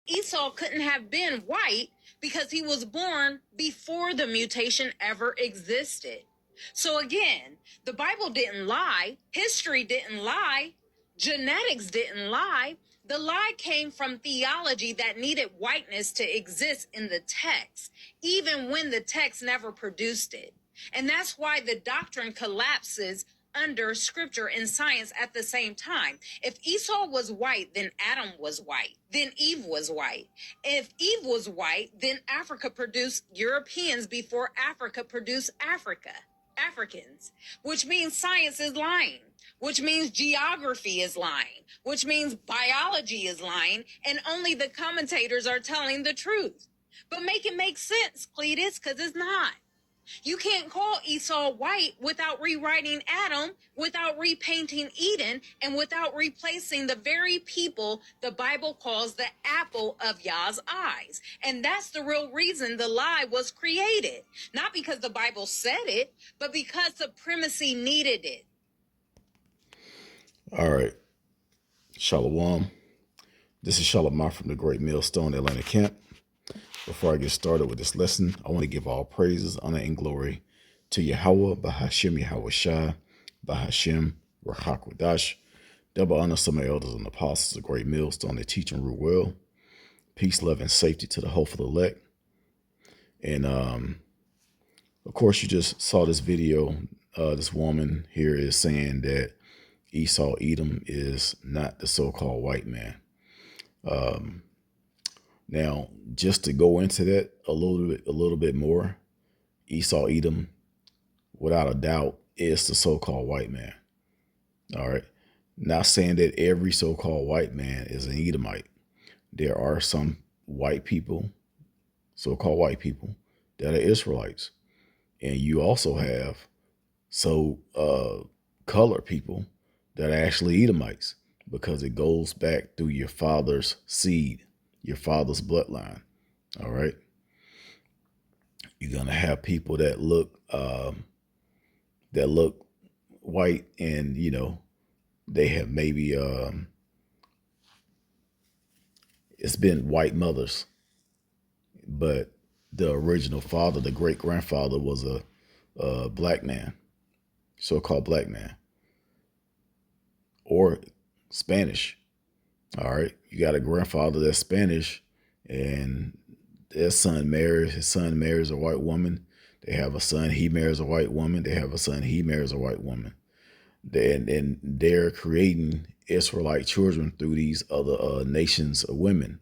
Esau couldn't have been white because he was born before the mutation ever existed. So again, the Bible didn't lie, history didn't lie, genetics didn't lie. The lie came from theology that needed whiteness to exist in the text, even when the text never produced it. And that's why the doctrine collapses under scripture and science at the same time. If Esau was white, then Adam was white. Then Eve was white. If Eve was white, then Africa produced Europeans before Africa produced Africans, which means science is lying, which means geography is lying, which means biology is lying, and only the commentators are telling the truth. But make it make sense, Cletus, because it's not. You can't call Esau white without rewriting Adam, without repainting Eden, and without replacing the very people the Bible calls the apple of Yah's eyes. And that's the real reason the lie was created. Not because the Bible said it, but because supremacy needed it. All right. Shalom. This is Shalom from the Great Millstone Atlanta Camp. Before I get started with this lesson, I want to give all praises, honor, and glory to Yahweh, Bahashem Yahweh Shai, Bahashem Rahakwadash. Double honor some of the elders and apostles of Great Millstone that teach and rule well. Peace, love, and safety to the hopeful elect. And of course, you just saw this video. This woman here is saying that Esau Edom is not the so-called white man. Now, just to go into that a little bit more, Esau Edom, without a doubt, is the so-called white man. All right. Not saying that every so-called white man is an Edomite. There are some white people, so-called white people, that are Israelites. And you also have colored people that are actually Edomites, because it goes back through your father's seed, your father's bloodline. All right. You're going to have people that look white, and, you know, they have maybe, it's been white mothers, but the original father, the great grandfather, was a black man, so-called black man, or Spanish. All right. You got a grandfather that's Spanish, and his son marries a white woman. They have a son, he marries a white woman. They have a son, he marries a white woman. And they're creating Israelite children through these other nations of women.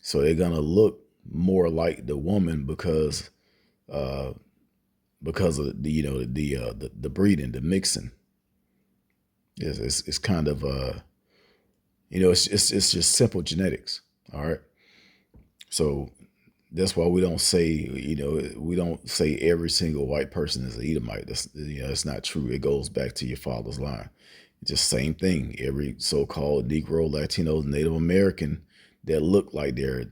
So they're gonna look more like the woman because of the breeding, the mixing. It's kind of it's just simple genetics. All right. So that's why we don't say every single white person is an Edomite. That's not true. It goes back to your father's line. It's just same thing. Every so-called Negro, Latino, Native American that look like they're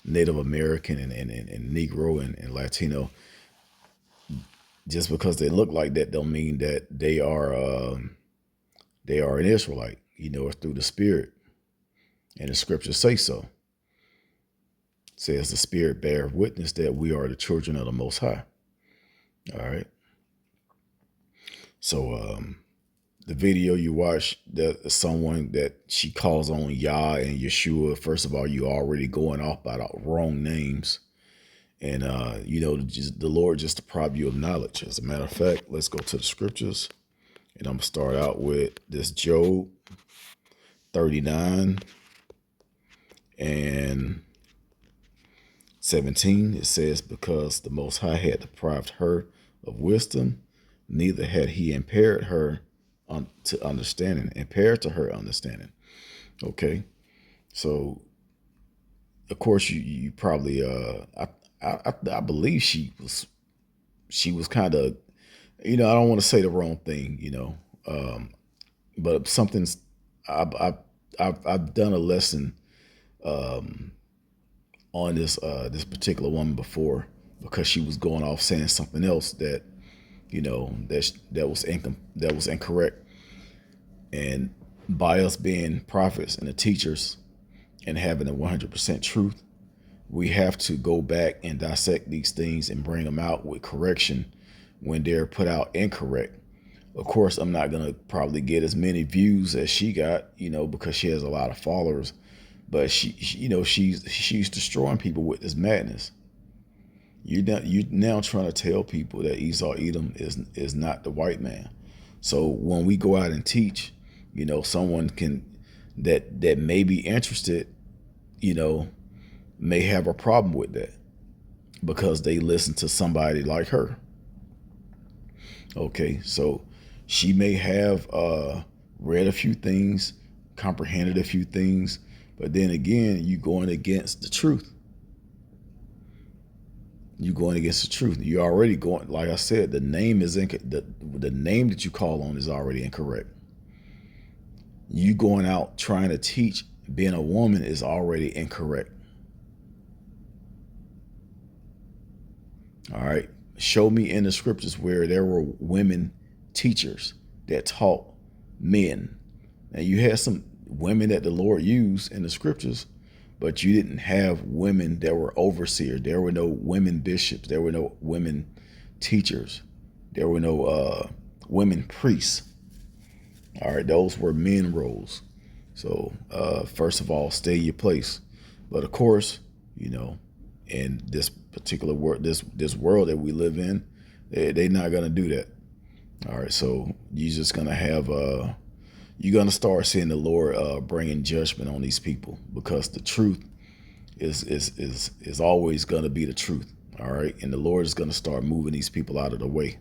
Native American and Negro and Latino, just because they look like that don't mean that they are an Israelite. It's through the Spirit, and the scriptures say so. It says the Spirit beareth witness that we are the children of the Most High. All right. So the video you watch, that someone that she calls on Yah and Yeshua, first of all, you already going off by the wrong names. And, the Lord just deprive you of knowledge. As a matter of fact, let's go to the scriptures. And I'm going to start out with this Job 39 and 17. It says, because the Most High had deprived her of wisdom, neither had he impaired her to understanding. Okay. So, of course, you probably, I believe she was kind of, I don't want to say the wrong thing, but something's, I've done a lesson on this particular woman before, because she was going off saying something else that was incorrect. And by us being prophets and the teachers and having the 100% truth, we have to go back and dissect these things and bring them out with correction when they're put out incorrect. Of course, I'm not going to probably get as many views as she got, because she has a lot of followers, but she's destroying people with this madness. You're now trying to tell people that Esau Edom is not the white man. So when we go out and teach, someone that may be interested, may have a problem with that because they listen to somebody like her. Okay, so she may have read a few things, comprehended a few things, but then again, you're going against the truth. You're going against the truth. You're already going, like I said, the name that you call on is already incorrect. You going out trying to teach being a woman is already incorrect. All right. Show me in the scriptures where there were women teachers that taught men. Now you had some women that the Lord used in the scriptures, but you didn't have women that were overseers. There were no women bishops. There were no women teachers. There were no women priests. All right, those were men roles. So first of all, stay your place. But of course, in this particular world, this world that we live in, they're not gonna do that. All right, so you're just gonna have you're gonna start seeing the Lord bringing judgment on these people, because the truth is always gonna be the truth. All right, and the Lord is gonna start moving these people out of the way.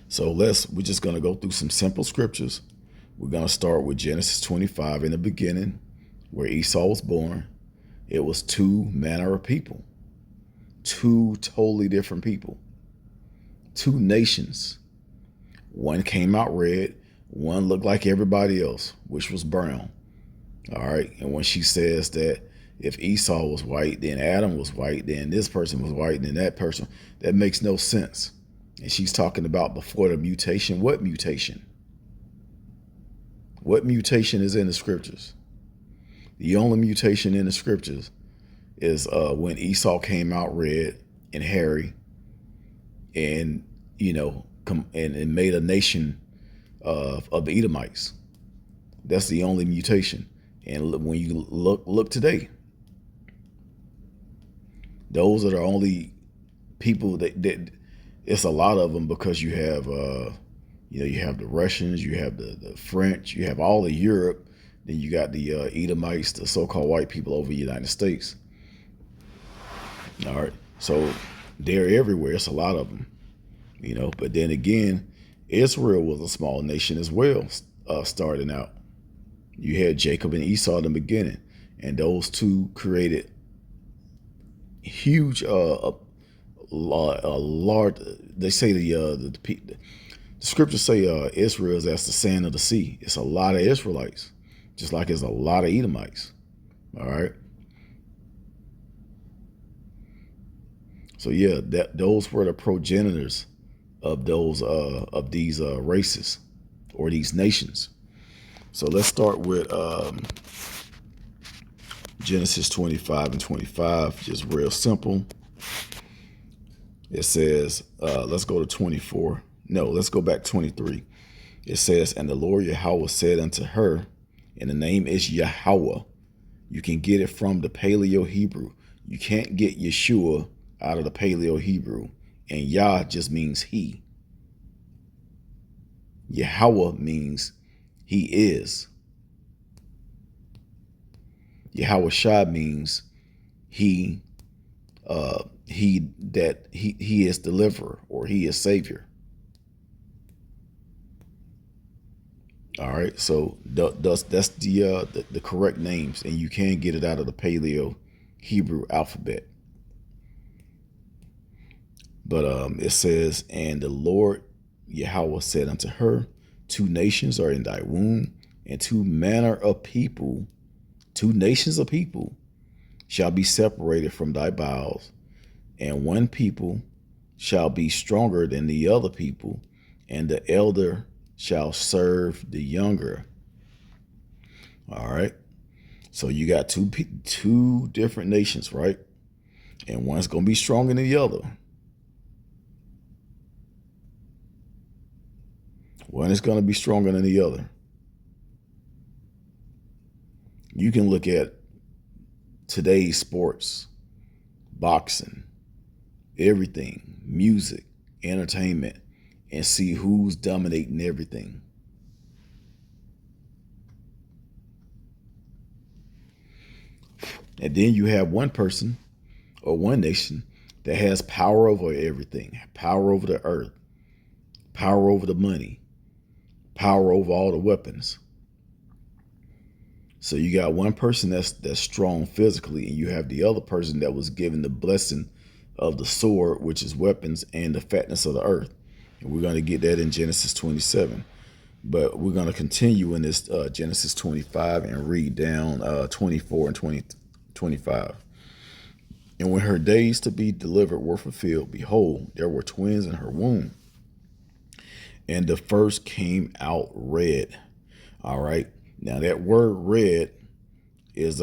So we're just gonna go through some simple scriptures. We're gonna start with Genesis 25. In the beginning, where Esau was born, it was two manner of people, two totally different people, two nations. One came out red, one looked like everybody else, which was brown. All right. And when she says that if Esau was white, then Adam was white, then this person was white, then that person, that makes no sense. And she's talking about before the mutation. What mutation? What mutation is in the scriptures? The only mutation in the scriptures is when Esau came out red and hairy, and and made a nation of the Edomites. That's the only mutation. And when you look today, those are the only people that it's a lot of them, because you have you have the Russians, you have the French, you have all of Europe. Then you got the Edomites, the so-called white people over the United States. All right. So they're everywhere. It's a lot of them, But then again, Israel was a small nation as well, starting out. You had Jacob and Esau in the beginning, and those two created huge, a large. They say the scriptures say Israel is as the sand of the sea. It's a lot of Israelites, just like it's a lot of Edomites. All right. So yeah, those were the progenitors of these races or these nations. So let's start with Genesis 25 and 25, just real simple. It says, let's go to 24. No, let's go back 23. It says, and the Lord Yahweh said unto her, and the name is Yahweh. You can get it from the Paleo Hebrew. You can't get Yeshua out of the Paleo Hebrew. And Yah just means he. Yahweh means he is. Yahweh Shah means he is deliverer, or he is savior. All right, so that's the correct names, and you can get it out of the Paleo Hebrew alphabet. But it says, and the Lord Yahweh said unto her, two nations are in thy womb, and two manner of people, two nations of people shall be separated from thy bowels, and one people shall be stronger than the other people, and the elder shall serve the younger. All right. So you got two different nations, right? And one's going to be stronger than the other. One is going to be stronger than the other. You can look at today's sports, boxing, everything, music, entertainment, and see who's dominating everything. And then you have one person or one nation that has power over everything, power over the earth, power over the money, power over all the weapons. So you got one person that's strong physically, and you have the other person that was given the blessing of the sword, which is weapons, and the fatness of the earth. And we're going to get that in Genesis 27. But we're going to continue in this Genesis 25 and read down 24 and 25. And when her days to be delivered were fulfilled, behold, there were twins in her womb. And the first came out red. All right. Now that word red is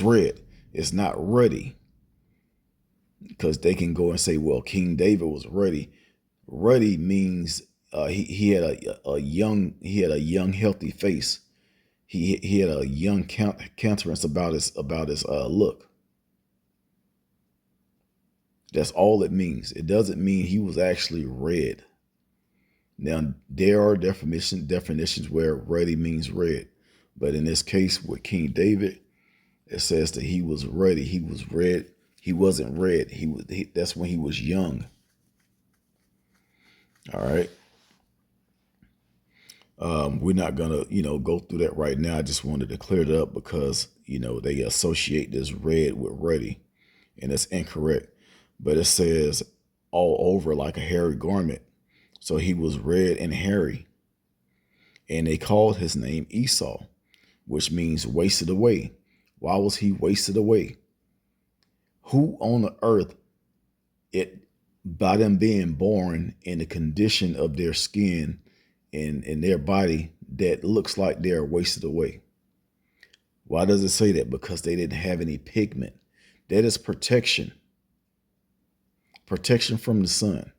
red. It's not ruddy. Because they can go and say, well, King David was ruddy. Ruddy means he had a young healthy face. He had a young countenance about his look. That's all it means. It doesn't mean he was actually red. Now there are definitions where ruddy means red, but in this case with King David, it says that he was ruddy. He was red. He wasn't red. That's when he was young. All right. We're not gonna, go through that right now. I just wanted to clear it up because, they associate this red with ruddy, and it's incorrect. But it says all over like a hairy garment. So he was red and hairy. And they called his name Esau, which means wasted away. Why was he wasted away? Who on the earth, by them being born in the condition of their skin and their body, that looks like they're wasted away? Why does it say that? Because they didn't have any pigment. That is protection. Protection from the sun.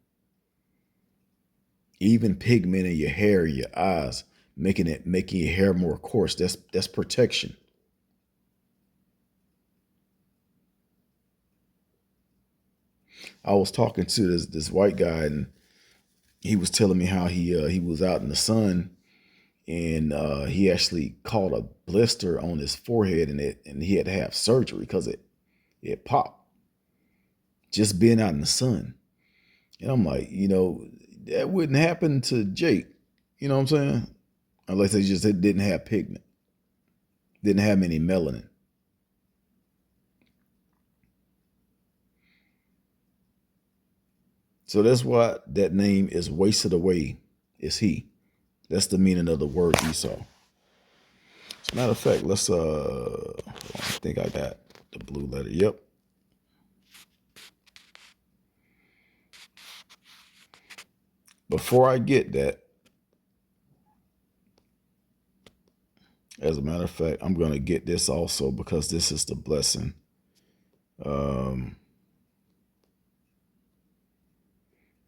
Even pigment in your hair, your eyes, making your hair more coarse. That's protection. I was talking to this white guy, and he was telling me how he was out in the sun, and he actually caught a blister on his forehead, and he had to have surgery because it popped. Just being out in the sun. And I'm like, that wouldn't happen to Jake. You know what I'm saying? Unless they just didn't have pigment. Didn't have any melanin. So that's why that name is wasted away, is he. That's the meaning of the word Esau. As a matter of fact, let's I think I got the blue letter. Yep. Before I get that, as a matter of fact, I'm going to get this also because this is the blessing. I'm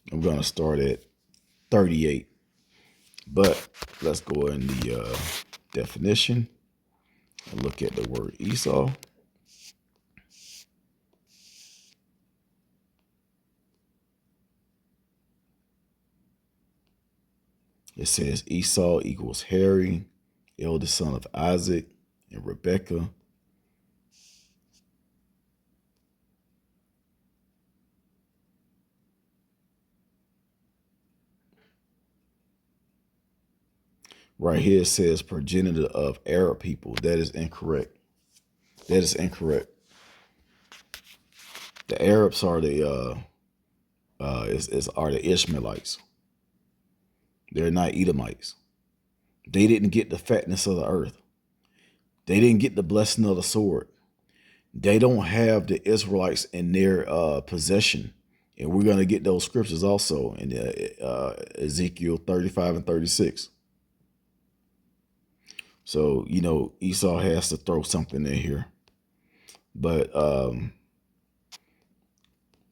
going to start at 38. But let's go in the definition and look at the word Esau. It says Esau equals hairy, eldest son of Isaac and Rebekah. Right here it says progenitor of Arab people. That is incorrect. That is incorrect. The Arabs are the Ishmaelites. They're not Edomites. They didn't get the fatness of the earth. They didn't get the blessing of the sword. They don't have the Israelites in their possession And we're going to get those scriptures also in Ezekiel 35 and 36. So, Esau has to throw something in here. But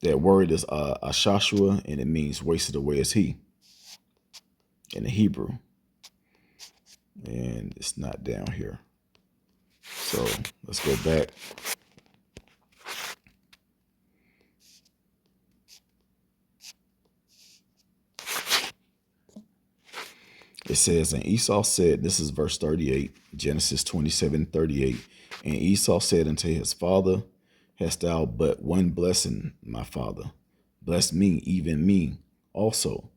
that word is Ashashua, and it means wasted away as he in the Hebrew. And it's not down here. So let's go back. It says, and Esau said, this is verse 38, Genesis 27:38. And Esau said unto his father, hast thou but one blessing, my father? Bless me, even me also,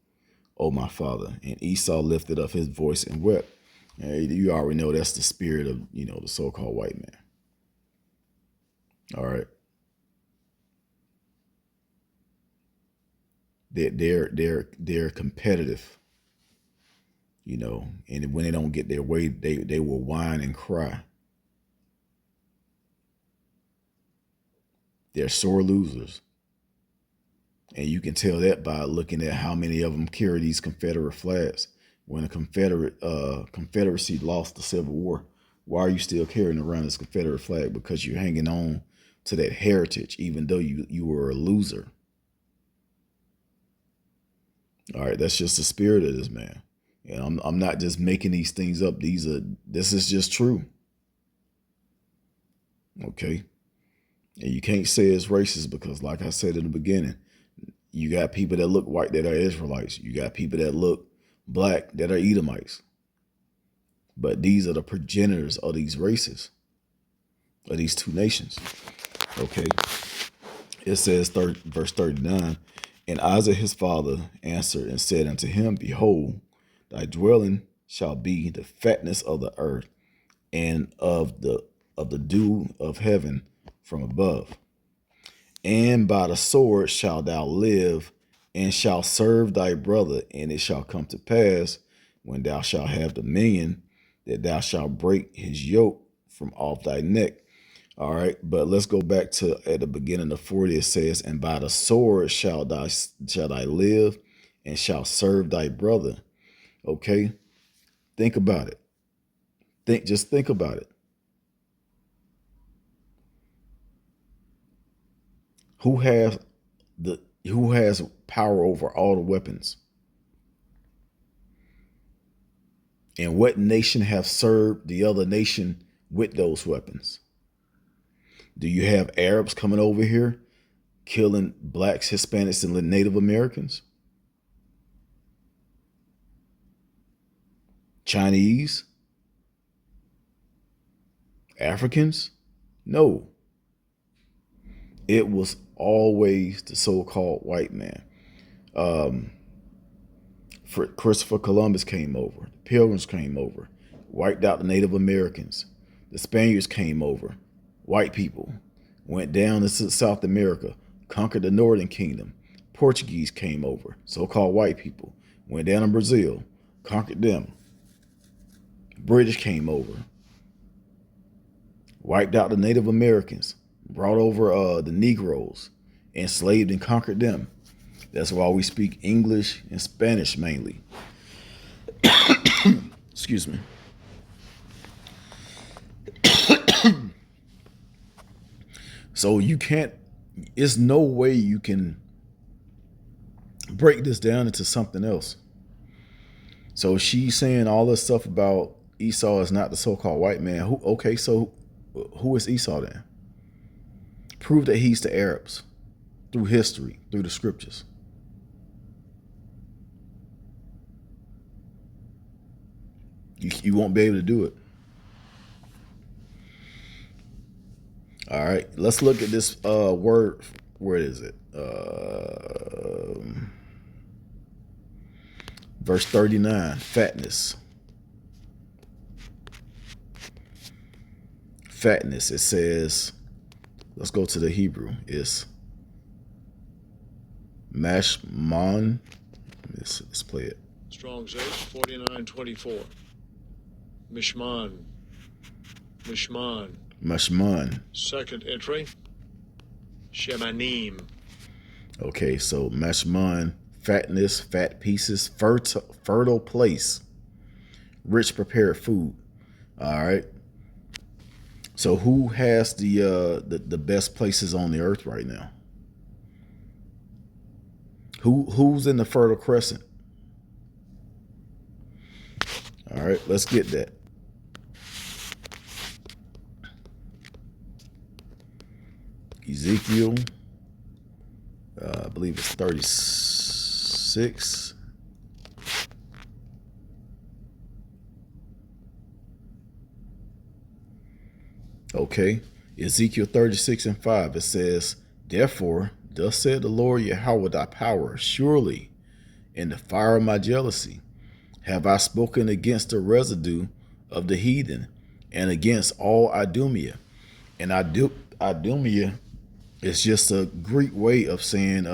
O my father. And Esau lifted up his voice and wept. And you already know that's the spirit of, the so-called white man. All right. They're competitive. And when they don't get their way, they will whine and cry. They're sore losers. And you can tell that by looking at how many of them carry these Confederate flags. When a Confederacy lost the Civil War, why are you still carrying around this Confederate flag? Because you're hanging on to that heritage, even though you were a loser. All right, that's just the spirit of this man. And I'm not just making these things up. This is just true. Okay. And you can't say it's racist because, like I said in the beginning, you got people that look white that are Israelites. You got people that look black that are Edomites. But these are the progenitors of these races, of these two nations. Okay. It says, verse 39, and Isaac his father answered and said unto him, behold, thy dwelling shall be the fatness of the earth and of the dew of heaven from above. And by the sword shalt thou live, and shalt serve thy brother. And it shall come to pass, when thou shalt have dominion, that thou shalt break his yoke from off thy neck. All right, but let's go back to at the beginning of 40. It says, and by the sword shalt thy live, and shalt serve thy brother. Okay, think about it. Just think about it. Who has power over all the weapons? And what nation have served the other nation with those weapons? Do you have Arabs coming over here killing blacks, Hispanics, and Native Americans? Chinese? Africans? No. It was always the so-called white man. Christopher Columbus came over. The Pilgrims came over, wiped out the Native Americans. The Spaniards came over. White people went down into South America, conquered the Northern Kingdom. Portuguese came over, so-called white people, went down in Brazil, conquered them. British came over, wiped out the Native Americans, brought over the Negroes, enslaved and conquered them. That's why we speak English and Spanish mainly. Excuse me. So there's no way you can break this down into something else. So she's saying all this stuff about Esau is not the so-called white man. So who is Esau then? Prove that he's the Arabs through history, through the scriptures. You won't be able to do it. All right, let's look at this word. Where is it? Verse 39, fatness. Fatness, it says, let's go to the Hebrew. It's mashman. Let's play it. Strong's H, 4924. Mishman. Mashman. Second entry, Shemanim. Okay, so Mashman, fatness, fat pieces, fertile place, rich prepared food. All right. So who has the best places on the earth right now? Who's in the Fertile Crescent? All right, let's get that. Ezekiel, I believe it's 36. Okay, Ezekiel 36:5. It says, "Therefore, thus said the Lord Yahweh thy power, surely in the fire of my jealousy have I spoken against the residue of the heathen and against all Idumea." And Idumea is just a Greek way of saying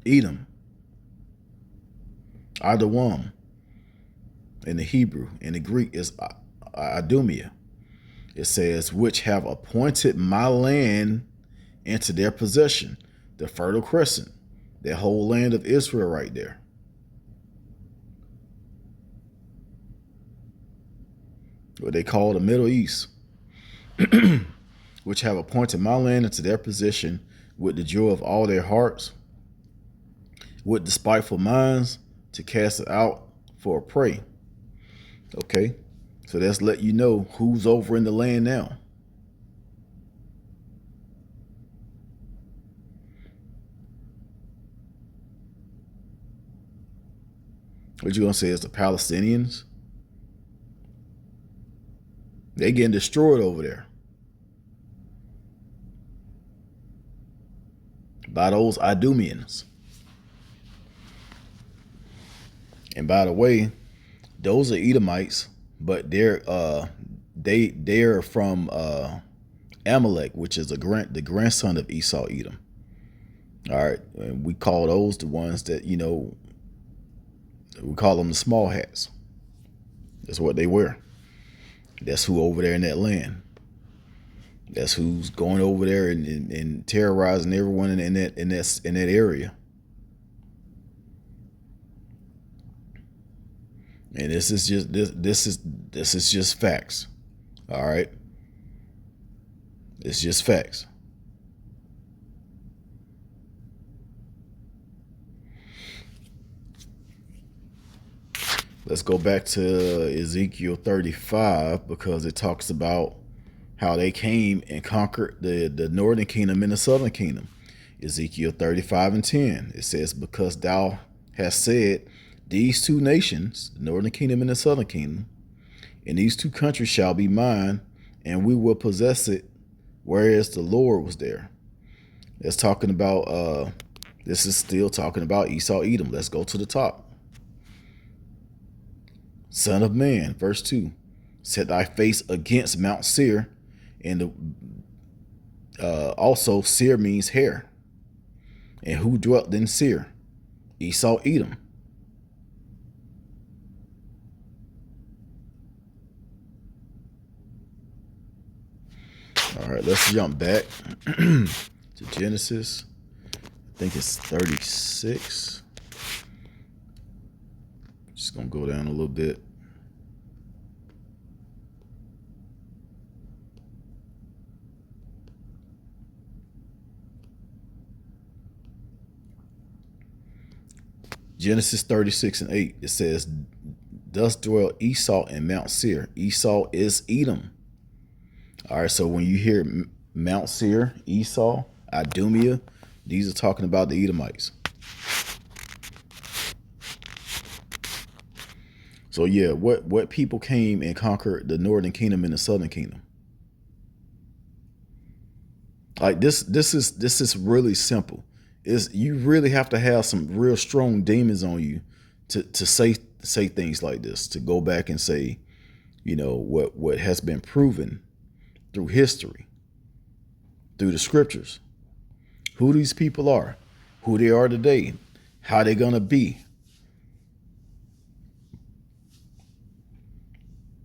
Edom, Adawam in the Hebrew. In the Greek is Idumea. It says, which have appointed my land into their possession, the Fertile Crescent, the whole land of Israel right there. What they call the Middle East, which have appointed my land into their possession with the joy of all their hearts, with despiteful minds, to cast it out for a prey. Okay, so that's let you know who's over in the land now. What you gonna say is the Palestinians? They getting destroyed over there by those Idumeans. And by the way, those are Edomites, but they're from Amalek, which is the grandson of Esau, Edom. All right, and we call those the ones that, you know, we call them the small hats. That's what they wear. That's who over there in that land. That's who's going over there and terrorizing everyone in that area. And this is just facts. All right. It's just facts. Let's go back to Ezekiel 35 because it talks about how they came and conquered the northern kingdom and the southern kingdom. Ezekiel 35:10. It says, because thou hast said, these two nations, the northern kingdom and the southern kingdom, and these two countries shall be mine, and we will possess it, whereas the Lord was there. That's talking about, this is still talking about Esau, Edom. Let's go to the top. Son of man, verse 2, set thy face against Mount Seir, and also Seir means hair. And who dwelt in Seir? Esau, Edom. All right, let's jump back to Genesis. I think it's 36. Just gonna go down a little bit. Genesis 36:8. It says, thus dwell Esau in Mount Seir. Esau is Edom. All right, so when you hear Mount Seir, Esau, Idumea, these are talking about the Edomites. So yeah, what people came and conquered the northern kingdom and the southern kingdom? Like this is really simple. Is you really have to have some real strong demons on you to say things like this, to go back and say, you know, what has been proven through history, through the scriptures, who these people are, who they are today, how they're gonna be,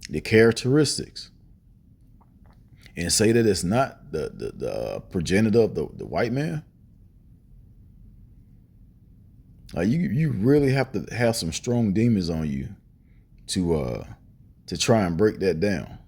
the characteristics, and say that it's not the progenitor of the white man. You really have to have some strong demons on you to try and break that down.